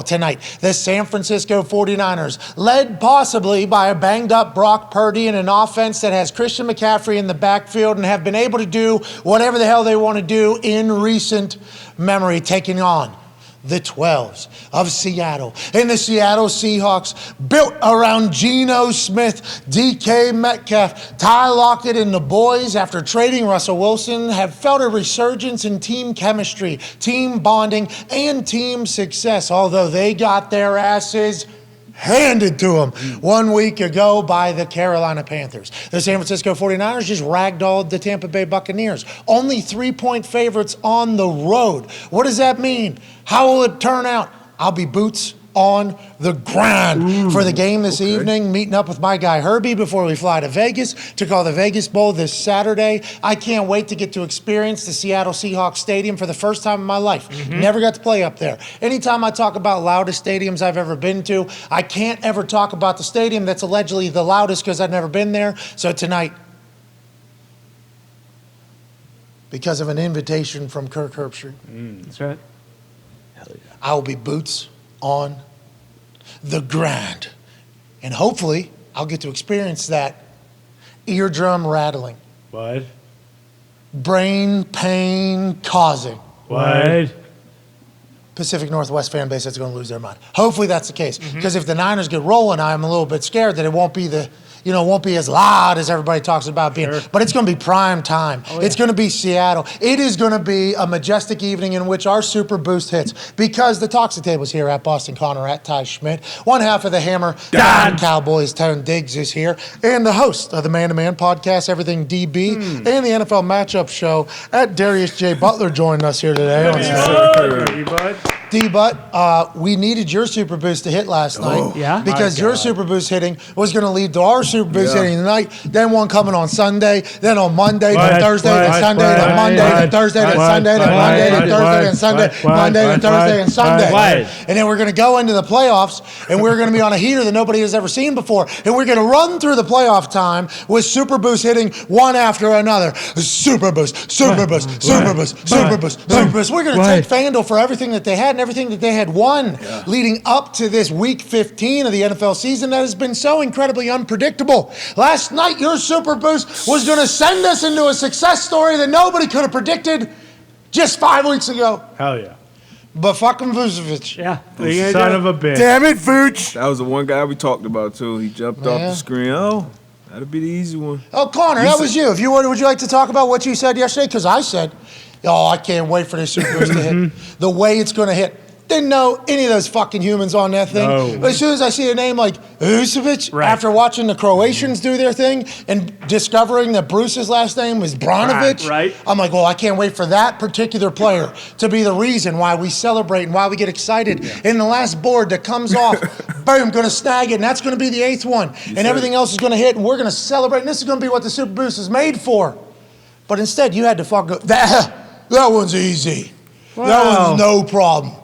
tonight. The San Francisco 49ers, led possibly by a banged-up Brock Purdy and an offense that has Christian McCaffrey in the backfield and have been able to do whatever the hell they want to do in recent memory, taking on the 12s of Seattle. And the Seattle Seahawks, built around Geno Smith, DK Metcalf, Ty Lockett, and the boys, after trading Russell Wilson, have felt a resurgence in team chemistry, team bonding, and team success, although they got their asses handed to them 1 week ago by the Carolina Panthers. The San Francisco 49ers just ragdolled the Tampa Bay Buccaneers. Only 3-point favorites on the road. What does that mean? How will it turn out? I'll be boots on the ground for the game this evening, meeting up with my guy Herbie before we fly to Vegas to call the Vegas Bowl this Saturday. I can't wait to get to experience the Seattle Seahawks Stadium for the first time in my life. Never got to play up there. Anytime I talk about loudest stadiums I've ever been to, I can't ever talk about the stadium that's allegedly the loudest because I've never been there. So tonight, because of an invitation from Kirk Herbstreit, That's right. I will be boots on the grind. And hopefully, I'll get to experience that eardrum rattling. What? Brain pain causing. What? Pacific Northwest fan base that's going to lose their mind. Hopefully that's the case. Because if the Niners get rolling, I'm a little bit scared that it won't be won't be as loud as everybody talks about being. Sure. But it's going to be prime time. It's going to be Seattle. It is going to be a majestic evening in which our Super Boost hits. Because the Toxic Table's here at Boston Connor, at Ty Schmidt. One half of the Hammer, Dahn Cowboys, Tone Diggs is here. And the host of the Man to Man podcast, Everything DB, and the NFL Matchup Show at Darius J. Butler joining us here today. D-Butt, we needed your Super Boost to hit last night. Yeah? Because your Super Boost hitting was going to lead to our Super Boost hitting tonight. Then one coming on Sunday, then on Monday, then Thursday, then Sunday, then Monday, then Thursday, then Sunday, then Monday, then Thursday, then Sunday, Monday, then Thursday, and Sunday. And then we're going to go into the playoffs, and we're going to be on a heater that nobody has ever seen before. And we're going to run through the playoff time with Super Boost hitting one after another. Super Boost, Super Boost, Super Boost, Super Boost, Super Boost. We're going to take FanDuel for everything that they had and everything that they had won leading up to this week 15 of the NFL season that has been so incredibly unpredictable. Last night, your Super Boost was going to send us into a success story that nobody could have predicted just 5 weeks ago. Hell yeah. But fucking Vucevic. Yeah. Son of a bitch. Damn it, Vooch. That was the one guy we talked about, too. He jumped off the screen. Oh, that'll be the easy one. Oh, Connor, that was you. If you would you like to talk about what you said yesterday? Because I said, I can't wait for this Super Boost to hit. The way it's going to hit. Didn't know any of those fucking humans on that thing. No. But as soon as I see a name like Vucevic, after watching the Croatians do their thing and discovering that Bruce's last name was Branovic, I'm like, well, I can't wait for that particular player to be the reason why we celebrate and why we get excited. And the last board that comes off, boom, going to snag it, and that's going to be the 8th one. And everything else is going to hit, and we're going to celebrate, and this is going to be what the Super Boost is made for. But instead, you had to fuck up. That one's easy. Wow. That one's no problem.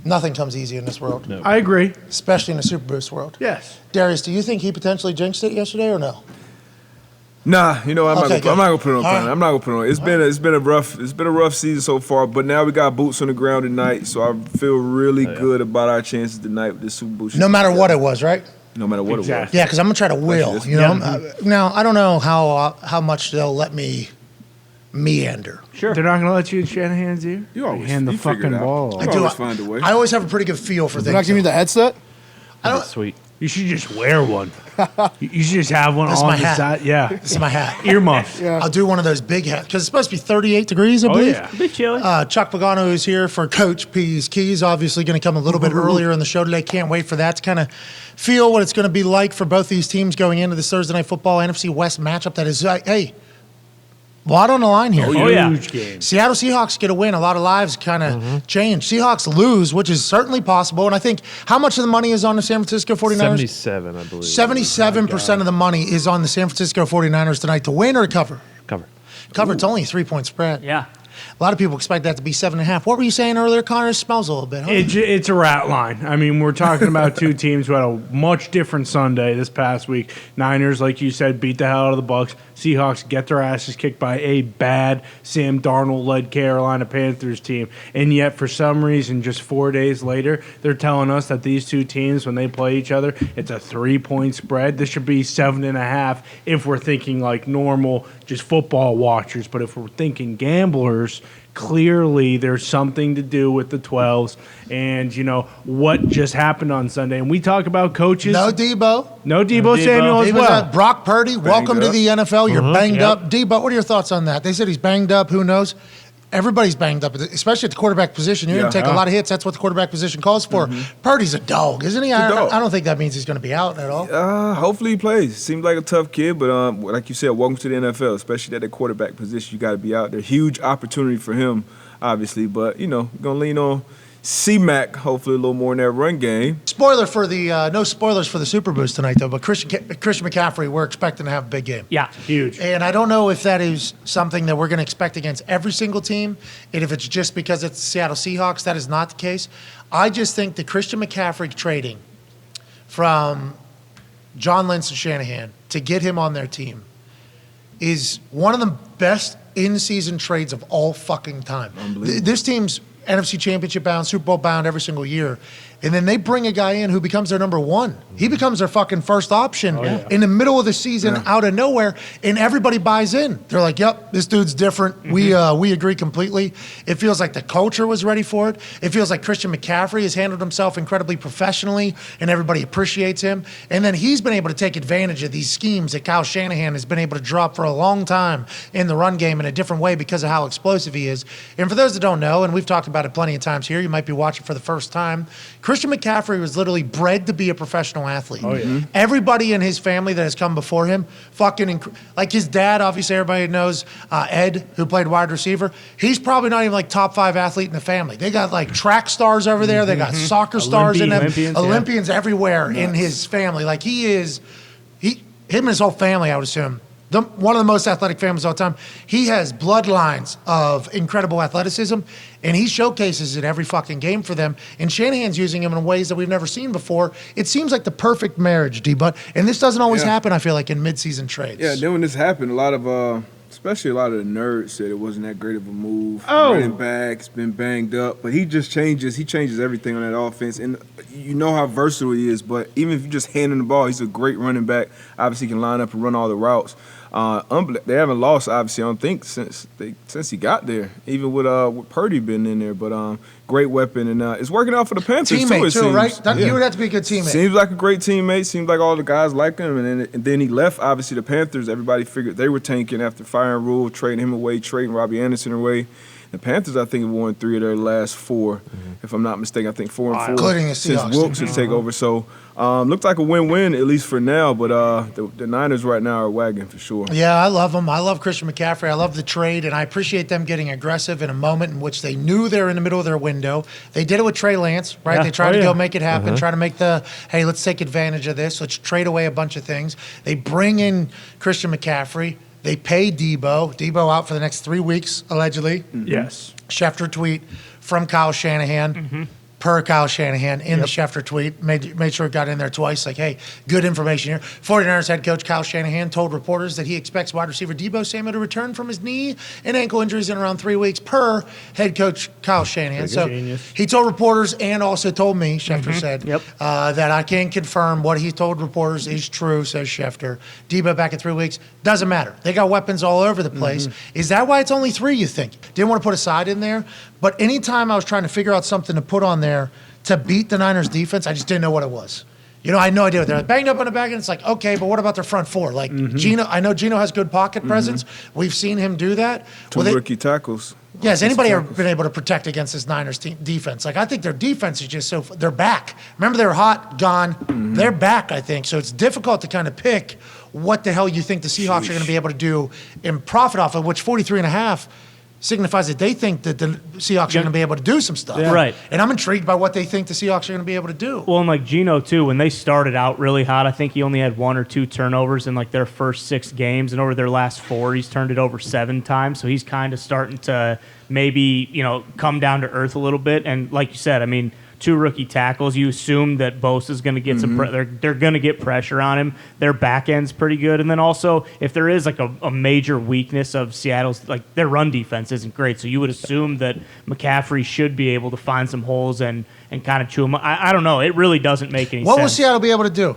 Nothing comes easy in this world. No. I agree. Especially in the Super Boost world. Yes. Darius, do you think he potentially jinxed it yesterday or no? Nah, I'm not gonna put it on. I'm not gonna put it on. It's been a rough season so far, but now we got boots on the ground tonight, so I feel really good about our chances tonight with the Super Boost. No matter what it was, right? No matter what it was. Yeah, because I'm gonna try to will. Now I don't know how much they'll let me meander. Sure. They're not going to let you in Shanahan's ear? You always hand the fucking ball. You always find a way. I always have a pretty good feel for things. They're not giving you the headset? That's sweet. You should just wear one. You should just have one on the side. Yeah. This is my hat. Earmuffs. Yeah. I'll do one of those big hats because it's supposed to be 38 degrees, I believe. Yeah. A bit chilly. Chuck Pagano is here for Coach P's Keys. Obviously going to come a little bit earlier in the show today. Can't wait for that to kind of feel what it's going to be like for both these teams going into this Thursday Night Football NFC West matchup that is, hey, a lot on the line here. Huge game. Seattle Seahawks get a win. A lot of lives kind of change. Seahawks lose, which is certainly possible. And I think how much of the money is on the San Francisco 49ers? 77, I believe. 77% of the money is on the San Francisco 49ers tonight to win or to cover? Cover. Cover. It's only a 3-point spread. Yeah. A lot of people expect that to be 7.5. What were you saying earlier, Connor? It smells a little bit. Huh? It's a rat line. I mean, we're talking about two teams who had a much different Sunday this past week. Niners, like you said, beat the hell out of the Bucks. Seahawks get their asses kicked by a bad Sam Darnold-led Carolina Panthers team. And yet, for some reason, just 4 days later, they're telling us that these two teams, when they play each other, it's a 3-point spread. This should be 7.5 if we're thinking like normal, just football watchers. But if we're thinking gamblers, clearly there's something to do with the 12s and, what just happened on Sunday. And we talk about coaches. No Debo. No Debo Samuel as well. Brock Purdy, welcome to the NFL. You're banged up. Debo, what are your thoughts on that? They said he's banged up. Who knows? Everybody's banged up, especially at the quarterback position. You're going to take a lot of hits. That's what the quarterback position calls for. Purdy's a dog, isn't he? I don't think that means he's going to be out at all. Hopefully he plays. Seems like a tough kid, but like you said, welcome to the NFL, especially at the quarterback position. You got to be out there. Huge opportunity for him, obviously, but, going to lean on C-Mac, hopefully a little more in that run game. Spoiler for the no spoilers for the Super Boost tonight, though. But Christian McCaffrey, we're expecting to have a big game. Yeah, huge. And I don't know if that is something that we're going to expect against every single team, and if it's just because it's the Seattle Seahawks. That is not the case. I just think the Christian McCaffrey trading from John Lynch and Shanahan to get him on their team is one of the best in-season trades of all fucking time. This team's NFC Championship bound, Super Bowl bound every single year. And then they bring a guy in who becomes their number one. He becomes their fucking first option in the middle of the season out of nowhere, and everybody buys in. They're like, yep, this dude's different. We agree completely. It feels like the culture was ready for it. It feels like Christian McCaffrey has handled himself incredibly professionally, and everybody appreciates him. And then he's been able to take advantage of these schemes that Kyle Shanahan has been able to drop for a long time in the run game in a different way because of how explosive he is. And for those that don't know, and we've talked about it plenty of times here, you might be watching for the first time, Christian McCaffrey was literally bred to be a professional athlete. Oh, yeah. Everybody in his family that has come before him, like his dad, obviously everybody knows Ed, who played wide receiver. He's probably not even like top 5 athlete in the family. They got like track stars over there. They got soccer stars in them. Olympians everywhere in his family. Like him and his whole family, I would assume, one of the most athletic families of all time. He has bloodlines of incredible athleticism, and he showcases it every fucking game for them. And Shanahan's using him in ways that we've never seen before. It seems like the perfect marriage, D-But. And this doesn't always happen, I feel like, in mid-season trades. Yeah, then when this happened, especially a lot of the nerds said it wasn't that great of a move. Running back's been banged up, but he just changes. He changes everything on that offense, and you know how versatile he is. But even if you just hand him the ball, he's a great running back. Obviously, he can line up and run all the routes. They haven't lost, obviously, I don't think, since he got there. Even with Purdy been in there, but great weapon, and it's working out for the Panthers teammate too. Right? You would have to be a good teammate. Seems like a great teammate. Seems like all the guys like him, and then he left. Obviously, the Panthers. Everybody figured they were tanking after firing Rule, trading him away, trading Robbie Anderson away. The Panthers, I think, have won 3 of their last 4, if I'm not mistaken. I think 4 and 4 including the since Seahawks. Wilkes has taken over. So, looks like a win-win, at least for now. But the Niners right now are wagging for sure. Yeah, I love them. I love Christian McCaffrey. I love the trade, and I appreciate them getting aggressive in a moment in which they knew they were in the middle of their window. They did it with Trey Lance, right? They tried to go make it happen, try to make hey, let's take advantage of this. Let's trade away a bunch of things. They bring in Christian McCaffrey. They pay Debo. Debo out for the next 3 weeks, allegedly. Yes. Schefter tweet from Kyle Shanahan. Per Kyle Shanahan in the Schefter tweet. Made sure it got in there twice. Like, hey, good information here. 49ers head coach Kyle Shanahan told reporters that he expects wide receiver Debo Samuel to return from his knee and ankle injuries in around 3 weeks, per head coach Kyle Shanahan. So he told reporters and also told me, Schefter said, that I can confirm what he told reporters is true, says Schefter. Debo back in 3 weeks. Doesn't matter. They got weapons all over the place. Is that why it's only 3, you think? Didn't want to put a side in there. But anytime I was trying to figure out something to put on there to beat the Niners defense, I just didn't know what it was. I had no idea what they're banged up on the back, and it's like, okay, but what about their front 4? Like Geno, I know Geno has good pocket presence. We've seen him do that. 2 rookie tackles. Yeah, has anybody ever been able to protect against this Niners defense? Like, I think their defense is just they're back. Remember, they were hot, gone. They're back, I think. So it's difficult to kind of pick what the hell you think the Seahawks are going to be able to do and profit off of, which 43.5 signifies that they think that the Seahawks are going to be able to do some stuff. Yeah. Right. And I'm intrigued by what they think the Seahawks are going to be able to do. Well, and like Geno, too, when they started out really hot, I think he only had 1 or 2 turnovers in like their first 6 games. And over their last 4, he's turned it over 7 times. So he's kind of starting to maybe, come down to earth a little bit. And like you said, I mean, 2 rookie tackles. You assume that Bosa's going to get some. They're going to get pressure on him. Their back end's pretty good, and then also if there is like a major weakness of Seattle's, like their run defense isn't great. So you would assume that McCaffrey should be able to find some holes and kind of chew them. I don't know. It really doesn't make any sense. What will Seattle be able to do?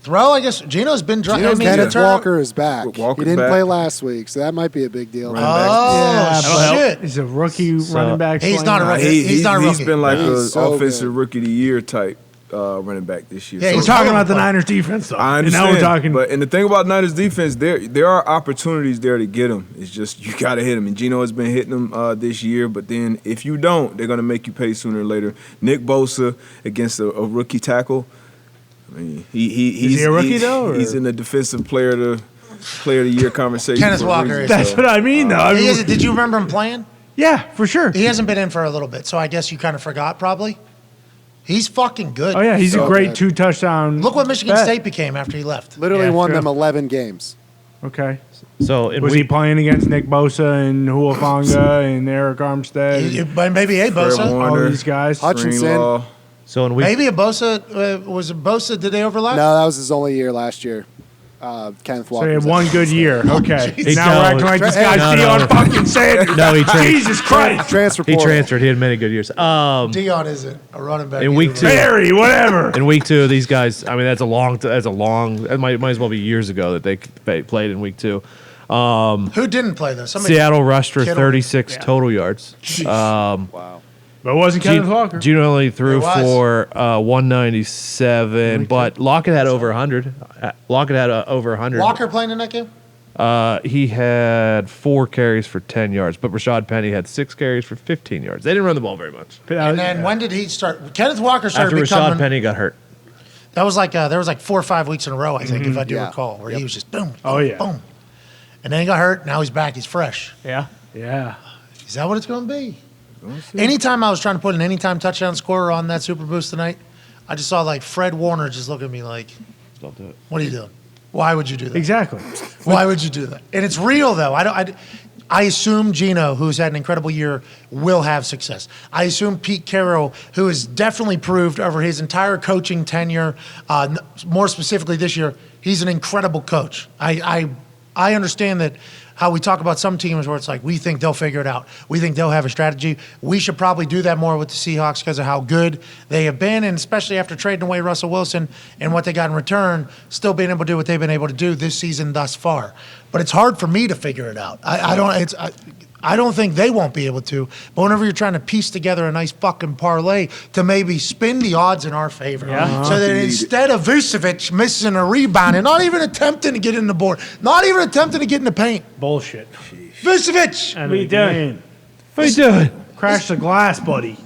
Throw, I guess. Geno's been dry. Kenneth Walker is back. Walker's He didn't back. play last week, so that might be a big deal. Shit. He's a rookie running back. He's not a slang. rookie. He's not a rookie. He's been like an so offensive good. rookie of the year type running back this year. Yeah, We're he's talking hell about of the a player. Niners defense, though. I And understand. now we're talking. And the thing about Niners defense, there are opportunities there to get them. It's just you got to hit them. And Geno has been hitting them this year, but then if you don't, they're going to make you pay sooner or later. Nick Bosa against a rookie tackle. I mean, he's Is he a rookie, though, or? He's in the defensive player of the year conversation. Kenneth for a Walker reason, is. That's so. what I mean, though. I mean, Did you remember him playing? yeah, for sure. He hasn't been in for a little bit, so I guess you kind of forgot probably. He's fucking good. Oh, yeah, he's So a great good. 2-touchdown. Look what Michigan bet. State became after he left. Literally Yeah, won true. them 11 games. Okay. So in Was week he playing against Nick Bosa and Huafanga and Eric Armstead? Maybe a Fred Bosa. Warner. All these guys. Hutchinson. Greenlaw. so in week Maybe a Bosa. Was it Bosa? Did they overlap? No, that was his only year last year. Kenneth So Walker. he had one good year. Okay. He- Now we're no, acting like this tra- guy's no, Deion no. fucking Sanders. No, he tra- Jesus Christ. transfer he portal. transferred. He had many good years. Dion isn't a running back. In week either. 2. Barry, whatever. In week 2, these guys. I mean, that's a long. That might as well be years ago that they played in week 2. Who didn't play though? Somebody. Seattle rushed for Kittle. 36 total yards. Wow. But it wasn't Kenneth Walker. Geno only threw It was. for 197, but Lockett had over 100. Lockett had over 100. Walker playing in that game? He had 4 carries for 10 yards, but Rashad Penny had 6 carries for 15 yards. They didn't run the ball very much. And then when did he start? Kenneth Walker started After becoming. Rashad Penny got hurt. That was like there was like 4 or 5 weeks in a row, I think, if I do Yeah. recall, where he was just boom, boom, Oh, yeah. boom, and then he got hurt. Now he's back. He's fresh. Yeah. Yeah. Is that what it's going to be? Anytime I was trying to put an anytime touchdown scorer on that Super Boost tonight, I just saw like Fred Warner just look at me like, Don't do it. "What are you doing? Why would you do that? Exactly. Why would you do that?" And it's real though. I assume Geno, who's had an incredible year, will have success. I assume Pete Carroll, who has definitely proved over his entire coaching tenure, more specifically this year, he's an incredible coach. I understand that how we talk about some teams where it's like, we think they'll figure it out. We think they'll have a strategy. We should probably do that more with the Seahawks because of how good they have been, and especially after trading away Russell Wilson and what they got in return, still being able to do what they've been able to do this season thus far. But it's hard for me to figure it out. I don't think they won't be able to, but whenever you're trying to piece together a nice fucking parlay to maybe spin the odds in our favor, Yeah. so that instead of Vucevic missing a rebound and not even attempting to get in the board, not even attempting to get in the paint, Bullshit. Vucevic! And What are you doing? What are you doing? Crash the glass, buddy.